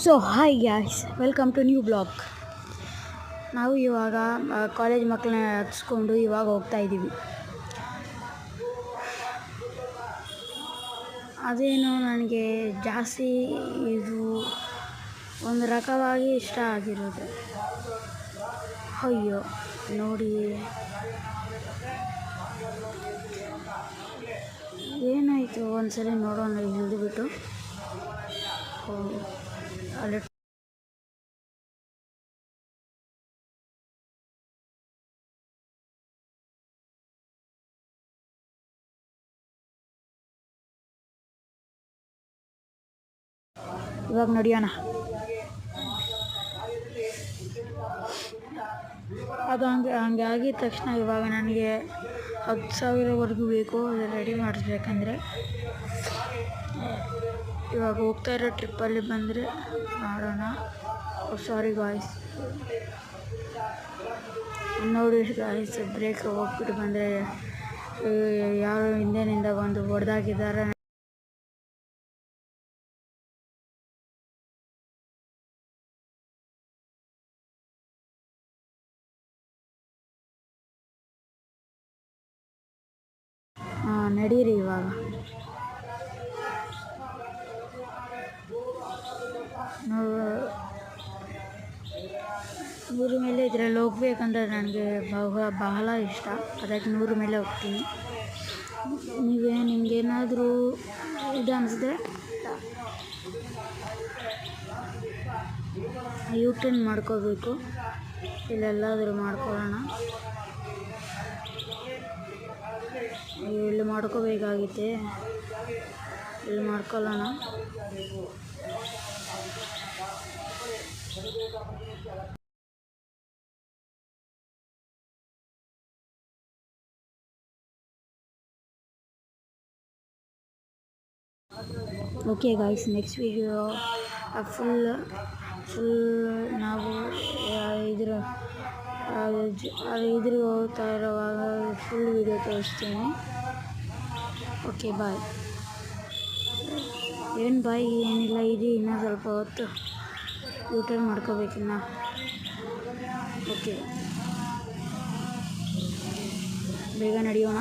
So hi guys, welcome to new blog. ನಾವು ಇವಾಗ college ಮಕ್ಕಳನ್ನ ಹತ್ಸ್ಕೊಂಡು ಇವಾಗ ಹೋಗ್ತಾ ಇದ್ದೀವಿ. ಅದೇನು ನನಗೆ ಜಾಸ್ತಿ ಇದು ಒಂದು ರಕವಾಗಿ ಇಷ್ಟ ಆಗಿರೋದು. ಅಯ್ಯೋ ನೋಡಿ ಏನಾಯಿತು, ಒಂದ್ಸರಿ ನೋಡೋಣ ಇಳಿದುಬಿಟ್ಟು. ಅಲ್ಲಿ ಇವಾಗ ನಡೆಯೋಣ. ಅದು ಹಂಗೆ ಆಗಿದ ತಕ್ಷಣ ಇವಾಗ ನನಗೆ 10,000ವರೆಗೂ ಬೇಕು. ಅದು ರೆಡಿ ಮಾಡಿಸ್ಬೇಕಂದ್ರೆ ಇವಾಗ ಹೋಗ್ತಾ ಇರೋ ಟ್ರಿಪ್ಪಲ್ಲಿ ಬಂದರೆ ಮಾಡೋಣ. ಸಾರಿ ಗಾಯ್ಸ್, ನೋಡಿ ಗಾಯ್ಸ್, ಬ್ರೇಕ್ ಹೋಗ್ಬಿಟ್ಟು ಬಂದರೆ ಯಾರು ಹಿಂದೆನಿಂದ ಬಂದು ಹೊಡೆದಾಕಿದ್ದಾರೆ. ನಡೀರಿ ಇವಾಗ. ನೂರು ಮೇಲೆ ಇದರಲ್ಲಿ ಹೋಗ್ಬೇಕಂದ್ರೆ ನನಗೆ ಬಹಳ ಇಷ್ಟ. ಅದಕ್ಕೆ 100 ಮೇಲೆ ಹೋಗ್ತೀನಿ. ನಿಮಗೇನಾದರೂ ಇದು ಅನಿಸಿದ್ರೆ ಯೂಟರ್ನ್ ಮಾಡ್ಕೋಬೇಕು, ಇಲ್ಲೆಲ್ಲಾದರೂ ಮಾಡ್ಕೊಳ್ಳೋಣ. ಇಲ್ಲಿ ಮಾಡ್ಕೋಬೇಕಾಗಿತ್ತೆ, ಇಲ್ಲಿ ಮಾಡ್ಕೊಳ್ಳೋಣ. Okay guys, next video full ನಾವು ಇದ್ರ ಹೋಗ್ತಾ ಇರೋವಾಗ ಫುಲ್ ವಿಡಿಯೋ ತೋರಿಸ್ತೀನಿ. Okay bye. ಏನು ಬಾಯ್, ಏನಿಲ್ಲ, ಇದು ಇನ್ನೂ ಸ್ವಲ್ಪ ಹೊತ್ತು ಯೂಟರ್ನ್ ಮಾಡ್ಕೋಬೇಕಿನ್ನ. ಓಕೆ, ಬೇಗ ನಡೆಯೋಣ.